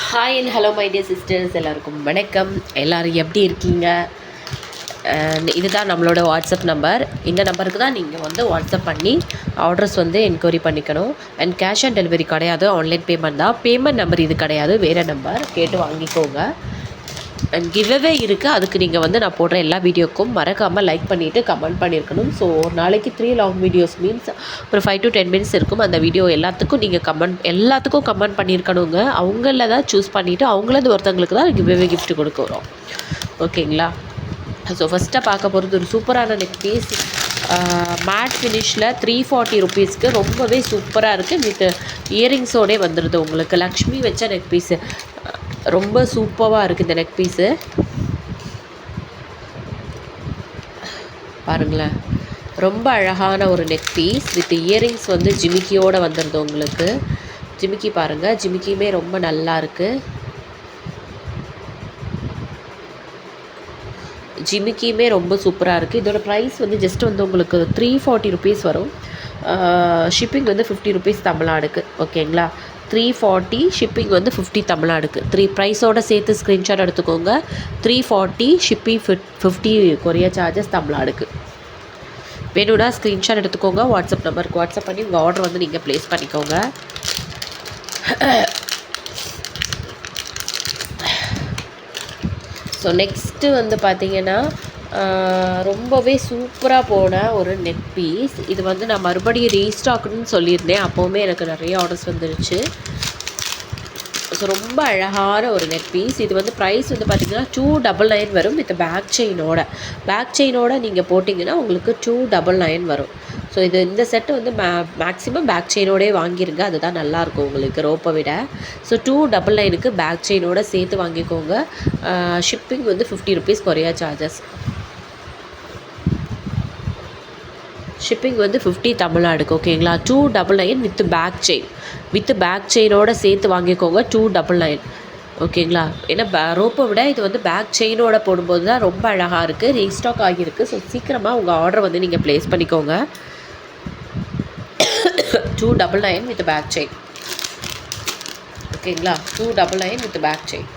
Hi and hello my dear sisters, எல்லாருக்கும் வணக்கம். எல்லோரும் எப்படி இருக்கீங்க? இதுதான் நம்மளோட வாட்ஸ்அப் நம்பர். இந்த நம்பருக்கு தான் நீங்கள் வந்து வாட்ஸ்அப் பண்ணி ஆர்டர்ஸ் வந்து என்கொயரி பண்ணிக்கணும். அண்ட் கேஷ் ஆன் டெலிவரி கிடையாது, ஆன்லைன் பேமெண்ட் தான். பேமெண்ட் நம்பர் இது கிடையாது, வேறு நம்பர் கேட்டு வாங்கிக்கோங்க. அண்ட் கிவ்அவே இருக்குது, அதுக்கு நீங்கள் வந்து நான் போடுற எல்லா வீடியோக்கும் மறக்காமல் லைக் பண்ணிவிட்டு கமெண்ட் பண்ணியிருக்கணும். ஸோ ஒரு நாளைக்கு 3 லாங் வீடியோஸ் மீன்ஸ் ஒரு 5 to 10 மினிட்ஸ் இருக்கும். அந்த வீடியோ எல்லாத்துக்கும் நீங்கள் எல்லாத்துக்கும் கமெண்ட் பண்ணியிருக்கணுங்க. அவங்கள தான் சூஸ் பண்ணிவிட்டு அவங்களது ஒருத்தவங்களுக்கு தான் கிவ்அவே கிஃப்ட் கொடுக்க வரும். ஓகேங்களா? ஸோ ஃபஸ்ட்டாக பார்க்க போகிறது ஒரு சூப்பரான நெக் பீஸ். மேட் ஃபினிஷில் 340 ருபீஸ்க்கு ரொம்பவே சூப்பராக இருக்குது. வித் இயரிங்ஸோடே வந்துடுது உங்களுக்கு. லக்ஷ்மி வச்ச நெக் பீஸு ரொம்ப சூப்பராக இருக்குது. இந்த நெக் பீஸு பாருங்களேன், ரொம்ப அழகான ஒரு நெக் பீஸ் வித் இயரிங்ஸ் வந்து ஜிமிக்கியோடு வந்துடுது உங்களுக்கு. ஜிமிக்கி பாருங்கள், ஜிமிக்கியுமே ரொம்ப நல்லா இருக்குது. ஜிமிக்கியுமே ரொம்ப சூப்பராக இருக்குது. இதோட ப்ரைஸ் வந்து ஜஸ்ட் வந்து உங்களுக்கு 340 ருபீஸ் வரும். ஷிப்பிங் வந்து 50 ருபீஸ் தமிழ்நாடுக்கு. ஓகேங்களா? 340 ஷிப்பிங் வந்து 50 தமிழ்நாடுக்கு. ப்ரைஸோடு சேர்த்து ஸ்க்ரீன்ஷாட் எடுத்துக்கோங்க. 340 ஷிப்பிங் 50 கொரியர் சார்ஜஸ் தமிழ்நாடுக்கு. வேணும்னா ஸ்க்ரீன்ஷாட் எடுத்துக்கோங்க. வாட்ஸ்அப் நம்பருக்கு வாட்ஸ்அப் பண்ணி உங்கள் ஆர்டர் வந்து நீங்கள் ப்ளேஸ் பண்ணிக்கோங்க. ஸோ நெக்ஸ்ட்டு வந்து பார்த்திங்கன்னா ரொம்பவே சூப்பராக போன ஒரு நெக் பீஸ். இது வந்து நான் மறுபடியும் ரீஸ்டாக்குன்னு சொல்லியிருந்தேன். அப்போவுமே எனக்கு நிறைய ஆர்டர்ஸ் வந்துருச்சு. ஸோ ரொம்ப அழகான ஒரு நெக் பீஸ். இது வந்து ப்ரைஸ் வந்து பார்த்திங்கன்னா 299 வரும். வித் பேக் செயினோட நீங்கள் போட்டிங்கன்னா உங்களுக்கு 299 வரும். ஸோ இந்த செட்டு வந்து மேக்ஸிமம் பேக் செயினோடே வாங்கிருங்க, அதுதான் நல்லாயிருக்கும் உங்களுக்கு ரோப்பை விட. ஸோ 299க்கு பேக் செயினோட சேர்த்து வாங்கிக்கோங்க. ஷிப்பிங் வந்து 50 ருபீஸ் கொரியர் சார்ஜஸ். ஷிப்பிங் வந்து 50 தமிழ்நாடுக்கு. ஓகேங்களா? 299 வித் பேக் செயினோட சேர்த்து வாங்கிக்கோங்க. 299. ஓகேங்களா? ஏன்னா ரோப்பை விட இது வந்து பேக் செயினோட போடும்போது தான் ரொம்ப அழகாக இருக்குது. ரீஸ்டாக் ஆகியிருக்கு. ஸோ சீக்கிரமாக உங்கள் ஆர்டர் வந்து நீங்கள் ப்ளேஸ் பண்ணிக்கோங்க. 299 வித் பேக் செயின். ஓகேங்களா? 299 வித் பேக் செயின்.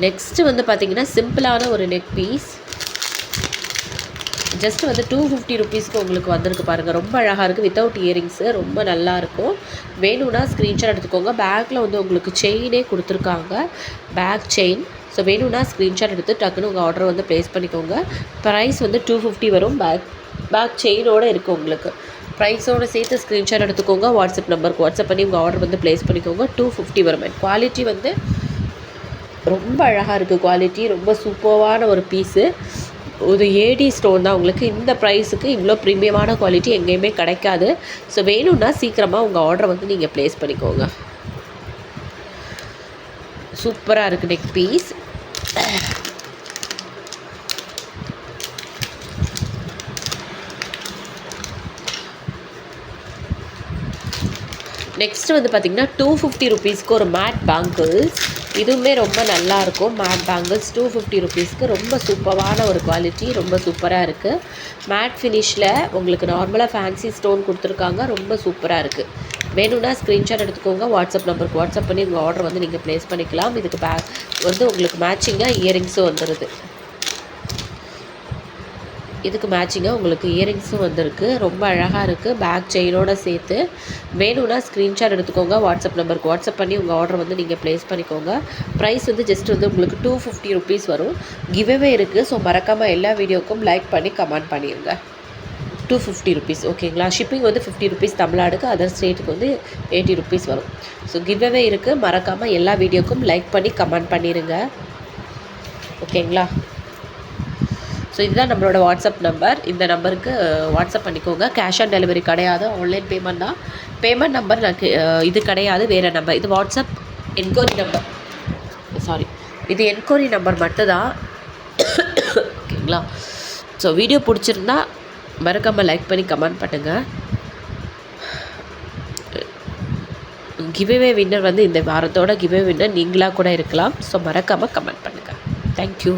நெக்ஸ்ட்டு வந்து பார்த்திங்கன்னா சிம்பிளான ஒரு நெக் பீஸ். ஜஸ்ட் வந்து 250 ருபீஸ்க்கு உங்களுக்கு வந்திருக்கு பாருங்கள். ரொம்ப அழகாக இருக்குது. வித்தவுட் இயரிங்ஸு ரொம்ப நல்லாயிருக்கும். வேணும்னா ஸ்க்ரீன்ஷாட் எடுத்துக்கோங்க. பேக்கில் வந்து உங்களுக்கு செயினே கொடுத்துருக்காங்க, பேக் செயின். ஸோ வேணும்னா ஸ்க்ரீன்ஷாட் எடுத்து டக்குன்னு உங்கள் ஆர்டர் வந்து ப்ளேஸ் பண்ணிக்கோங்க. ப்ரைஸ் வந்து 250 வரும். பேக் செயினோடு இருக்குது உங்களுக்கு. ப்ரைஸோடு சேர்த்து ஸ்க்ரீன்ஷாட் எடுத்துக்கோங்க. வாட்ஸ்அப் நம்பருக்கு வாட்ஸ்அப் பண்ணி உங்கள் ஆர்டர் வந்து ப்ளேஸ் பண்ணிக்கோங்க. 250 வரும். குவாலிட்டி வந்து ரொம்ப அழகாக இருக்குது. குவாலிட்டி ரொம்ப சூப்பரான ஒரு பீஸு. ஒரு ஏடி ஸ்டோன் தான் உங்களுக்கு. இந்த ப்ரைஸுக்கு இவ்வளோ ப்ரீமியமான குவாலிட்டி எங்கேயுமே கிடைக்காது. ஸோ வேணும்னா சீக்கிரமாக உங்கள் ஆர்டரை வந்து நீங்கள் ப்ளேஸ் பண்ணிக்கோங்க. சூப்பராக இருக்குது நெக் பீஸ். நெக்ஸ்ட்டு வந்து பார்த்திங்கன்னா 250 ருபீஸ்க்கு ஒரு மேட் பேங்கிள்ஸ். இதுவுமே ரொம்ப நல்லாயிருக்கும். மேட் பேங்கிள்ஸ் 250 ருபீஸ்க்கு ரொம்ப சூப்பரான ஒரு குவாலிட்டி. ரொம்ப சூப்பராக இருக்குது. மேட் ஃபினிஷில் உங்களுக்கு நார்மலாக ஃபேன்சி ஸ்டோன் கொடுத்துருக்காங்க. ரொம்ப சூப்பராக இருக்குது. வேணும்னா ஸ்க்ரீன்ஷாட் எடுத்துக்கோங்க. வாட்ஸ்அப் நம்பருக்கு வாட்ஸ்அப் பண்ணி உங்கள் ஆர்டர் வந்து நீங்கள் ப்ளேஸ் பண்ணிக்கலாம். இதுக்கு வந்து உங்களுக்கு மேட்சிங்காக இயரிங்ஸும் வந்துடுது. இதுக்கு மேட்சிங்காக உங்களுக்கு இயரிங்ஸும் வந்திருக்கு. ரொம்ப அழகாக இருக்குது. பேக் செயினோடு சேர்த்து. வேணும்னா ஸ்க்ரீன்ஷாட் எடுத்துக்கோங்க. வாட்ஸ்அப் நம்பருக்கு வாட்ஸ்அப் பண்ணி உங்கள் ஆர்டர் வந்து நீங்கள் ப்ளேஸ் பண்ணிக்கோங்க. ப்ரைஸ் வந்து ஜஸ்ட் வந்து உங்களுக்கு 250 ருபீஸ் வரும். கிவ்அவே இருக்குது. ஸோ மறக்காமல் எல்லா வீடியோக்கும் லைக் பண்ணி கமெண்ட் பண்ணிடுங்க. 250 ருபீஸ். ஓகேங்களா? ஷிப்பிங் வந்து 50 ருபீஸ் தமிழ்நாடுக்கு. அதர் ஸ்டேட்டுக்கு வந்து 80 ருபீஸ் வரும். ஸோ கிவ்அவே இருக்குது. மறக்காமல் எல்லா வீடியோக்கும் லைக் பண்ணி கமெண்ட் பண்ணிடுங்க. ஓகேங்களா? ஸோ இதுதான் நம்மளோட வாட்ஸ்அப் நம்பர். இந்த நம்பருக்கு வாட்ஸ்அப் பண்ணிக்கோங்க. கேஷ் ஆன் டெலிவரி கிடையாது, ஆன்லைன் பேமெண்ட் தான். பேமெண்ட் நம்பர் எனக்கு இது கிடையாது, வேறு நம்பர். இது வாட்ஸ்அப் என்கொயரி நம்பர். இது என்கொயரி நம்பர் மட்டும்தான். ஓகேங்களா? ஸோ வீடியோ பிடிச்சிருந்தா மறக்காமல் லைக் பண்ணி கமெண்ட் பண்ணுங்கள். கிவ்அவே வின்னர் வந்து இந்த வாரத்தோட கிவ்அவே வின்னர் நீங்களாக கூட இருக்கலாம். ஸோ மறக்காமல் கமெண்ட் பண்ணுங்கள். தேங்க்யூ.